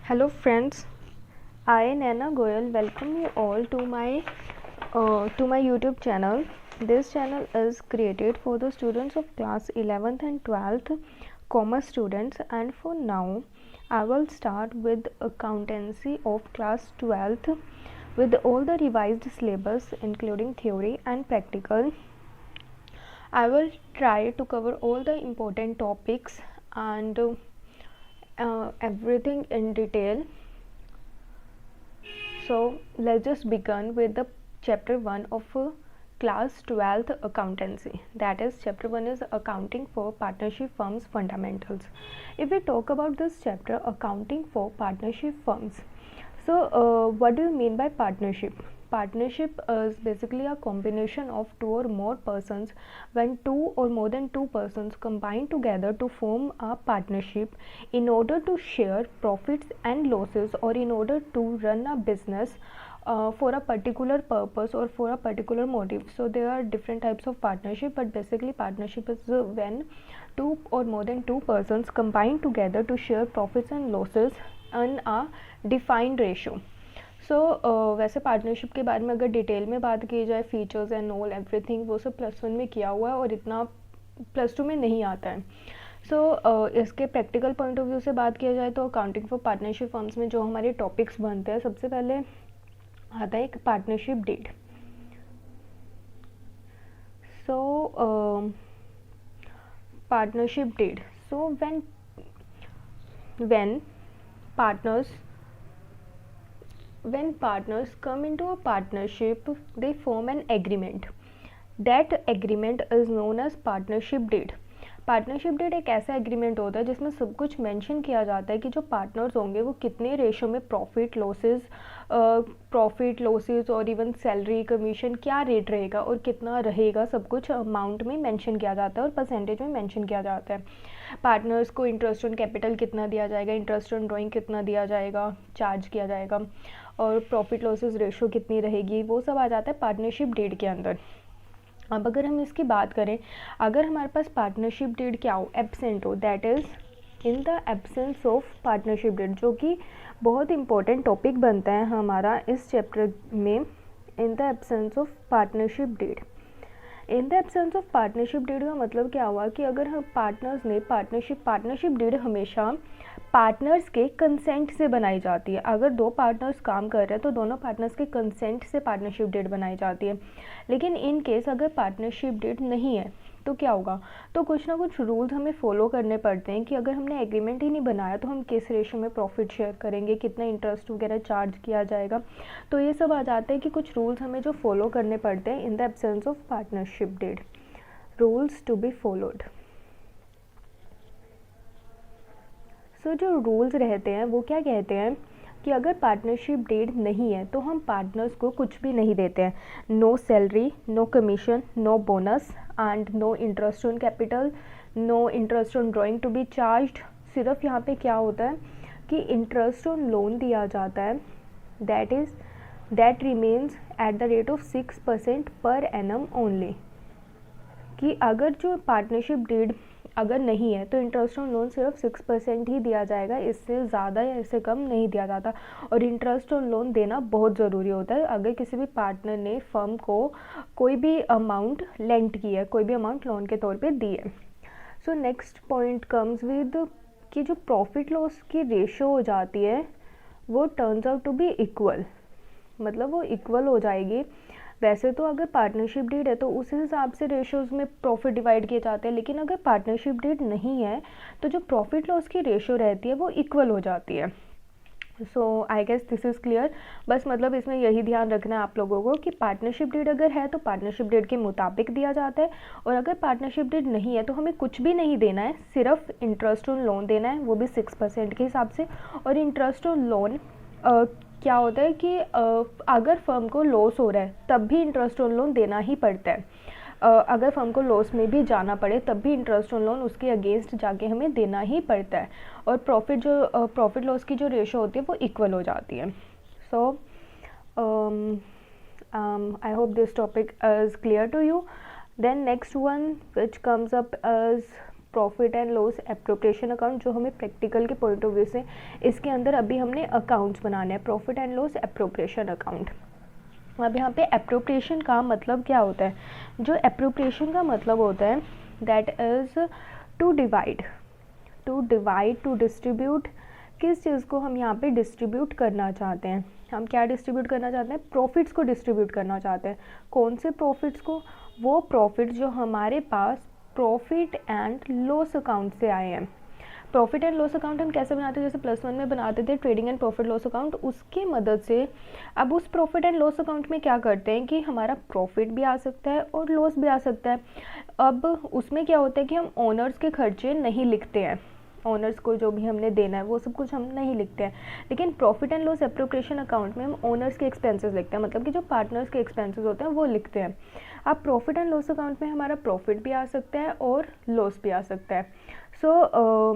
Hello friends, I Nana Goyal welcome you all to my YouTube channel. This channel is created for the students of class 11th and 12th commerce students, and for now I will start with accountancy of class 12th with all the revised syllabus including theory and practical. I will try to cover all the important topics and everything in detail. So let's just begin with the chapter 1 of class 12th accountancy. That is, chapter 1 is accounting for partnership firms fundamentals. If we talk about this chapter, accounting for partnership firms, so what do you mean by partnership? Partnership is basically a combination of two or more persons when two or more than two persons combine together to form a partnership in order to share profits and losses, or in order to run a business for a particular purpose or for a particular motive. So there are different types of partnership, but basically partnership is when two or more than two persons combine together to share profits and losses in a defined ratio. सो वैसे partnership के बारे में अगर detail में बात की जाए, features and all everything, वो सब +1 में किया हुआ है और इतना +2 में नहीं आता है. सो इसके प्रैक्टिकल पॉइंट ऑफ व्यू से बात किया जाए तो अकाउंटिंग फॉर पार्टनरशिप फर्म्स में जो हमारे टॉपिक्स बनते हैं, सबसे पहले आता है एक partnership deed. So partnership deed, so when partners come into a partnership, they form an agreement. That agreement is known as partnership deed. Partnership deed एक ऐसा एग्रीमेंट होता है जिसमें सब कुछ मेंशन किया जाता है कि जो पार्टनर्स होंगे वो कितने रेशो में प्रॉफिट लॉसेस और इवन सैलरी कमीशन क्या रेट रहेगा और कितना रहेगा, सब कुछ अमाउंट में मेंशन किया जाता है और परसेंटेज में मेंशन किया जाता है. पार्टनर्स को इंटरेस्ट ऑन कैपिटल कितना दिया जाएगा, इंटरेस्ट ऑन ड्राइंग कितना दिया जाएगा, चार्ज किया जाएगा, और प्रॉफिट लॉसेस रेशो कितनी रहेगी, वो सब आ जाता है पार्टनरशिप डीड के अंदर. अब अगर हम इसकी बात करें, अगर हमारे पास पार्टनरशिप डीड क्या हो, एब्सेंट हो, that is in the absence of partnership deed, जो कि बहुत इंपॉर्टेंट टॉपिक बनता है हमारा इस चैप्टर में. In the absence of partnership deed, in the absence of partnership deed का मतलब क्या हुआ कि अगर हम पार्टनर्स ने पार्टनरशिप डीड हमेशा पार्टनर्स के कंसेंट से बनाई जाती है. अगर दो पार्टनर्स काम कर रहे हैं तो दोनों पार्टनर्स के कंसेंट से पार्टनरशिप डीड बनाई जाती है. लेकिन इन केस अगर पार्टनरशिप डीड नहीं है तो क्या होगा, तो कुछ ना कुछ रूल्स हमें फॉलो करने पड़ते हैं कि अगर हमने एग्रीमेंट ही नहीं बनाया तो हम किस रेशो में प्रॉफिट शेयर करेंगे, कितना इंटरेस्ट वगैरह चार्ज किया जाएगा. तो ये सब आ जाते हैं कि कुछ रूल्स हमें जो फॉलो करने पड़ते हैं in the absence of partnership deed. Rules to be followed. So जो रूल्स रहते हैं वो क्या कहते हैं कि अगर पार्टनरशिप डीड नहीं है तो हम पार्टनर्स को कुछ भी नहीं देते हैं. No salary, no commission, no bonus and no interest on capital, no interest on drawing to be charged. सिर्फ यहाँ पे क्या होता है कि इंटरेस्ट ऑन लोन दिया जाता है, that remains at the rate of 6% per annum only. कि अगर जो पार्टनरशिप डीड अगर नहीं है तो इंटरेस्ट ऑन लोन सिर्फ 6% ही दिया जाएगा, इससे ज़्यादा या इससे कम नहीं दिया जाता. और इंटरेस्ट ऑन लोन देना बहुत ज़रूरी होता है अगर किसी भी पार्टनर ने फर्म को कोई भी अमाउंट लेंट की है, कोई भी अमाउंट लोन के तौर पे दी है. So next point comes with कि जो प्रॉफिट लॉस की रेशो हो जाती है वो turns out to be equal, मतलब वो इक्वल हो जाएगी. वैसे तो अगर पार्टनरशिप डीड है तो उस हिसाब से रेशोज़ में प्रॉफिट डिवाइड किए जाते हैं, लेकिन अगर पार्टनरशिप डीड नहीं है तो जो प्रॉफिट लॉस की रेशो रहती है वो इक्वल हो जाती है. So I guess this is clear. बस मतलब इसमें यही ध्यान रखना है आप लोगों को कि पार्टनरशिप डीड अगर है तो पार्टनरशिप डीड के मुताबिक दिया जाता है, और अगर पार्टनरशिप डीड नहीं है तो हमें कुछ भी नहीं देना है, सिर्फ इंटरेस्ट ऑन लोन देना है, वो भी 6% के हिसाब से. और इंटरेस्ट ऑन लोन क्या होता है कि अगर फर्म को लॉस हो रहा है तब भी इंटरेस्ट ऑन लोन देना ही पड़ता है. अगर फर्म को लॉस में भी जाना पड़े तब भी इंटरेस्ट ऑन लोन उसके अगेंस्ट जाके हमें देना ही पड़ता है. और प्रॉफिट लॉस की जो रेशो होती है वो इक्वल हो जाती है. So I hope this topic is clear to you. Then next one which comes up is profit and loss appropriation account, जो हमें प्रैक्टिकल के पॉइंट ऑफ व्यू से इसके अंदर अभी हमने अकाउंट्स बनाने हैं, profit and loss appropriation account. अब यहाँ पे एप्रोप्रिएशन का मतलब क्या होता है? जो एप्रोप्रिएशन का मतलब होता है that is to divide, to distribute. किस चीज़ को हम यहाँ पे डिस्ट्रीब्यूट करना चाहते हैं? हम क्या डिस्ट्रीब्यूट करना चाहते हैं? प्रॉफिट्स को डिस्ट्रीब्यूट करना चाहते हैं। कौन से प्रॉफिट्स को? वो प्रॉफिट्स जो हमारे पास प्रॉफिट एंड लॉस अकाउंट से आए हैं। प्रॉफिट एंड लॉस अकाउंट हम कैसे बनाते हैं? जैसे +1 में बनाते थे trading and profit loss account, उसकी मदद से अब उस प्रॉफिट एंड लॉस अकाउंट में क्या करते हैं कि हमारा प्रॉफिट भी आ सकता है और लॉस भी आ सकता है। अब उसमें क्या होता है कि हम ओनर्स के खर्चे नहीं लिखते हैं, ओनर्स को जो भी हमने देना है वो सब कुछ हम नहीं लिखते हैं। लेकिन profit and loss appropriation account में हम ओनर्स के एक्सपेंसेस लिखते हैं, मतलब कि जो पार्टनर्स के एक्सपेंसेस होते हैं वो लिखते हैं। अब प्रॉफिट एंड लॉस अकाउंट में हमारा प्रॉफिट भी आ सकता है और लॉस भी आ सकता है। सो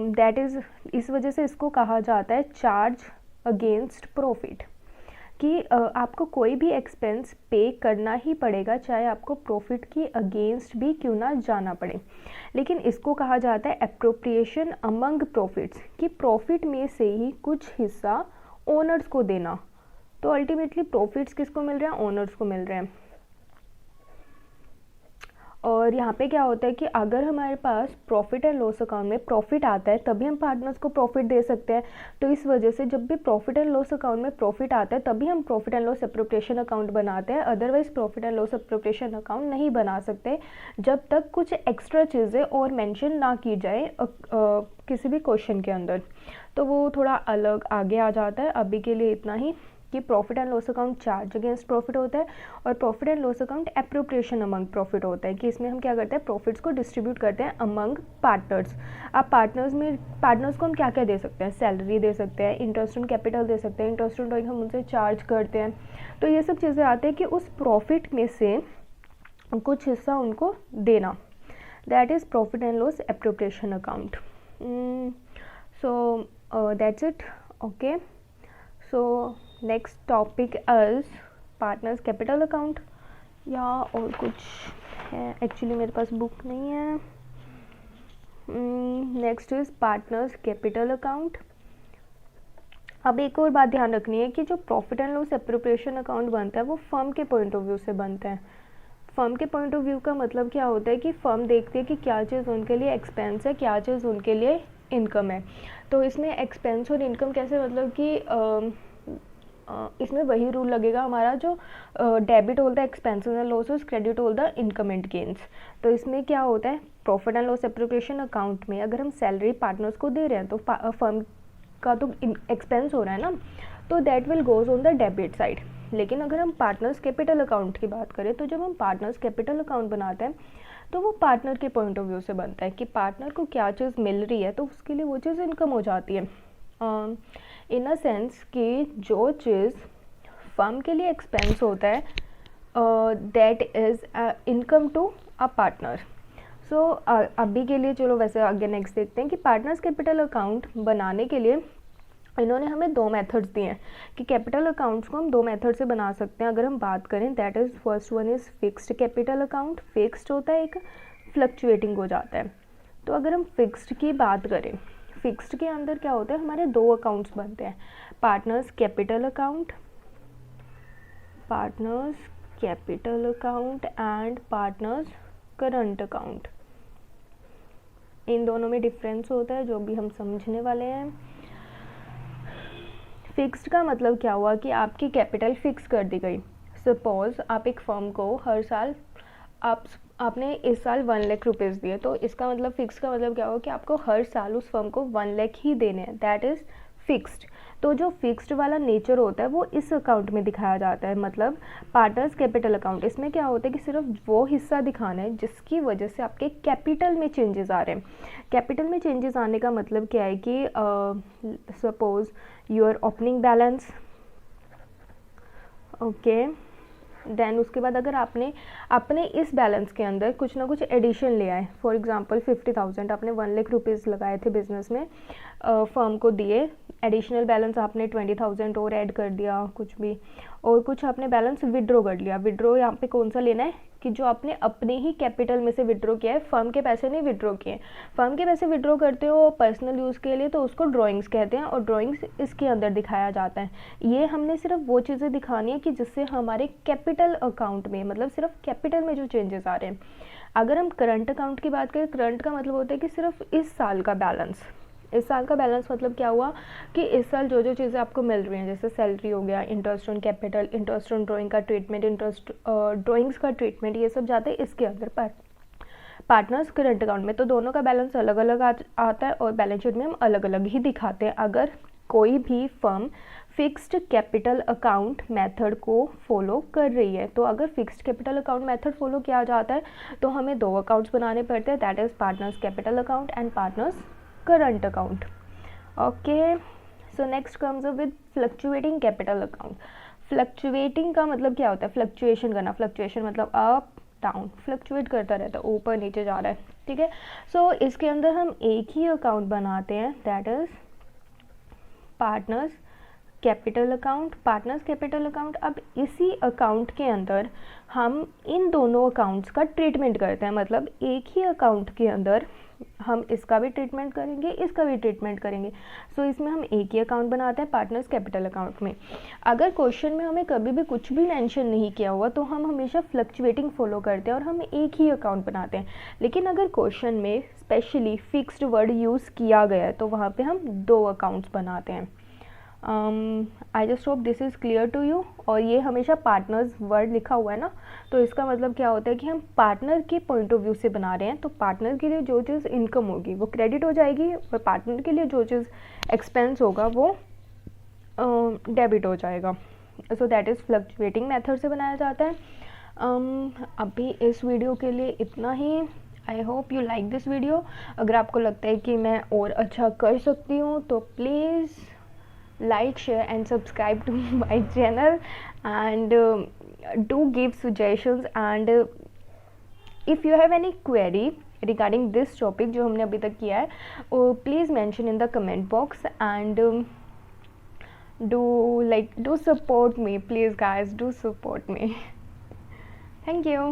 दैट इज़, इस वजह से इसको कहा जाता है चार्ज अगेंस्ट प्रॉफिट, कि आपको कोई भी एक्सपेंस पे करना ही पड़ेगा, चाहे आपको प्रॉफिट की अगेंस्ट भी क्यों ना जाना पड़े। लेकिन इसको कहा जाता है एप्रोप्रिएशन अमंग प्रॉफिट्स, कि प्रॉफिट में से ही कुछ हिस्सा ओनर्स को देना। तो अल्टीमेटली प्रॉफिट्स किसको मिल रहे हैं? ओनर्स को मिल रहे हैं। और यहाँ पे क्या होता है कि अगर हमारे पास प्रॉफिट एंड लॉस अकाउंट में प्रॉफिट आता है तभी हम पार्टनर्स को प्रॉफिट दे सकते हैं। तो इस वजह से जब भी प्रॉफिट एंड लॉस अकाउंट में प्रॉफिट आता है तभी हम profit and loss appropriation account बनाते हैं, otherwise profit and loss appropriation account नहीं बना सकते जब तक कुछ एक्स्ट्रा चीज़ें और मेंशन ना की जाए किसी भी क्वेश्चन के अंदर। तो वो थोड़ा अलग आगे आ जाता है। अभी के लिए इतना ही कि profit and loss account charge against profit होता है और profit and loss account appropriation among profit होता है, कि इसमें हम क्या करते हैं? प्रॉफिट्स को डिस्ट्रीब्यूट करते हैं अमंग पार्टनर्स। अब पार्टनर्स को हम क्या क्या दे सकते हैं? सैलरी दे सकते हैं, इंटरेस्ट ऑन कैपिटल दे सकते हैं, इंटरेस्ट ऑन हम उनसे चार्ज करते हैं। तो ये सब चीज़ें आती हैं कि उस प्रॉफिट में से कुछ हिस्सा उनको देना, that is profit and loss appropriation account. So that's it. Okay, so next topic is partners capital account, या और कुछ है? एक्चुअली मेरे पास बुक नहीं है। Next is partners capital account. अब एक और बात ध्यान रखनी है कि जो profit and loss appropriation account बनता है वो फर्म के पॉइंट ऑफ व्यू से बनता है। फर्म के पॉइंट ऑफ व्यू का मतलब क्या होता है कि फर्म देखती है कि क्या चीज़ उनके लिए एक्सपेंस है, क्या चीज़ उनके लिए इनकम है। तो इसमें एक्सपेंस और इनकम कैसे, मतलब कि इसमें वही रूल लगेगा हमारा जो debit all the expenses and losses, credit all the income and gains. तो इसमें क्या होता है? Profit and loss appropriation account में अगर हम सैलरी पार्टनर्स को दे रहे हैं तो फर्म का तो एक्सपेंस हो रहा है ना, तो that will goes on the debit side. लेकिन अगर हम पार्टनर्स कैपिटल अकाउंट की बात करें तो जब हम पार्टनर्स कैपिटल अकाउंट बनाते हैं तो वो पार्टनर के पॉइंट ऑफ व्यू से बनता है कि पार्टनर को क्या चीज़ मिल रही है, तो उसके लिए वो चीज़ इनकम हो जाती है। इन अ सेंस कि जो चीज़ फर्म के लिए एक्सपेंस होता है that is income to a partner. So अभी के लिए चलो वैसे आगे नेक्स्ट देखते हैं कि पार्टनर्स कैपिटल अकाउंट बनाने के लिए इन्होंने हमें 2 मेथड्स दिए हैं कि कैपिटल अकाउंट्स को हम 2 मेथड से बना सकते हैं। अगर हम बात करें that is first one is fixed capital account. Fixed होता है, एक फ्लक्चुएटिंग हो जाता है। तो अगर हम फिक्स्ड की बात करें, फिक्स्ड के अंदर क्या होता है? हमारे 2 अकाउंट्स बनते हैं, partners capital account, partners capital account and partners current account. इन दोनों में डिफरेंस होता है जो भी हम समझने वाले हैं। फिक्स्ड का मतलब क्या हुआ कि आपकी कैपिटल फिक्स कर दी गई। सपोज आप एक फर्म को हर साल आपने इस साल 1 लाख रुपीज़ दिए, तो इसका मतलब फिक्स का मतलब क्या होगा कि आपको हर साल उस फर्म को 1 लाख ही देने हैं, दैट इज़ फिक्स्ड। तो जो फिक्स्ड वाला नेचर होता है वो इस अकाउंट में दिखाया जाता है, मतलब पार्टनर्स कैपिटल अकाउंट। इसमें क्या होता है कि सिर्फ वो हिस्सा दिखाना है जिसकी वजह से आपके कैपिटल में चेंजेस आ रहे हैं। कैपिटल में चेंजेस आने का मतलब क्या है कि suppose your opening balance, okay, then उसके बाद अगर आपने अपने इस बैलेंस के अंदर कुछ ना कुछ एडिशन ले आए, फॉर एग्जांपल 50,000 आपने 1 लाख रुपीज़ लगाए थे बिजनेस में, फर्म को दिए, एडिशनल बैलेंस आपने 20,000 और ऐड कर दिया कुछ भी, और कुछ आपने बैलेंस विड्रॉ कर लिया। विड्रॉ यहाँ पे कौन सा लेना है कि जो आपने अपने ही कैपिटल में से विड्रॉ किया है, फर्म के पैसे नहीं विड्रॉ किए। फर्म के पैसे विड्रॉ करते हो पर्सनल यूज़ के लिए तो उसको ड्राइंग्स कहते हैं, और ड्राइंग्स इसके अंदर दिखाया जाता है। ये हमने सिर्फ वो चीज़ें दिखानी है कि जिससे हमारे कैपिटल अकाउंट में, मतलब सिर्फ कैपिटल में जो चेंजेस आ रहे हैं। अगर हम करंट अकाउंट की बात करें, करंट का मतलब होता है कि सिर्फ इस साल का बैलेंस। इस साल का बैलेंस मतलब क्या हुआ कि इस साल जो जो चीज़ें आपको मिल रही हैं, जैसे सैलरी हो गया, interest on capital, interest on drawing का ट्रीटमेंट, इंटरेस्ट ड्राइंग्स का ट्रीटमेंट, ये सब जाते हैं इसके अंदर पार्टनर्स करंट अकाउंट में। तो दोनों का बैलेंस अलग अलग आता है और बैलेंस शीट में हम अलग अलग ही दिखाते हैं। अगर कोई भी firm fixed capital account method को फॉलो कर रही है, तो अगर fixed capital account method follow किया जाता है तो हमें 2 अकाउंट्स बनाने पड़ते हैं, that is partners capital account and partners current account. Okay, so next comes up with fluctuating capital account. Fluctuating का मतलब क्या होता है? फ्लक्चुएशन करना। फ्लक्चुएशन मतलब अप डाउन, फ्लक्चुएट करता रहता है, ऊपर नीचे जा रहा है, ठीक है। सो इसके अंदर हम एक ही अकाउंट बनाते हैं, that is partners capital account. Partners capital account, अब इसी अकाउंट के अंदर हम इन दोनों अकाउंट्स का ट्रीटमेंट करते हैं, मतलब एक ही अकाउंट के अंदर हम इसका भी ट्रीटमेंट करेंगे, इसका भी ट्रीटमेंट करेंगे। सो इसमें हम एक ही अकाउंट बनाते हैं पार्टनर्स कैपिटल अकाउंट में। अगर क्वेश्चन में हमें कभी भी कुछ भी मेंशन नहीं किया हुआ तो हम हमेशा फ्लक्चुएटिंग फॉलो करते हैं और हम एक ही अकाउंट बनाते हैं। लेकिन अगर क्वेश्चन में स्पेशली फिक्स्ड वर्ड यूज़ किया गया है तो वहाँ पे हम 2 अकाउंट्स बनाते हैं। I just hope this is clear to you. और ये हमेशा पार्टनर्स वर्ड लिखा हुआ है ना, तो इसका मतलब क्या होता है कि हम पार्टनर के पॉइंट ऑफ व्यू से बना रहे हैं। तो पार्टनर के लिए जो चीज़ इनकम होगी वो क्रेडिट हो जाएगी, और पार्टनर के लिए जो चीज़ एक्सपेंस होगा वो डेबिट हो जाएगा। So that is fluctuating method से बनाया जाता है। अभी इस वीडियो के लिए इतना ही। I hope you like this video. अगर आपको लगता है कि मैं और अच्छा कर सकती हूँ तो please like, share and subscribe to my channel, and do give suggestions, and if you have any query regarding this topic जो हमने अभी तक किया है, please mention in the comment box, and do support me, please guys, do support me. Thank you.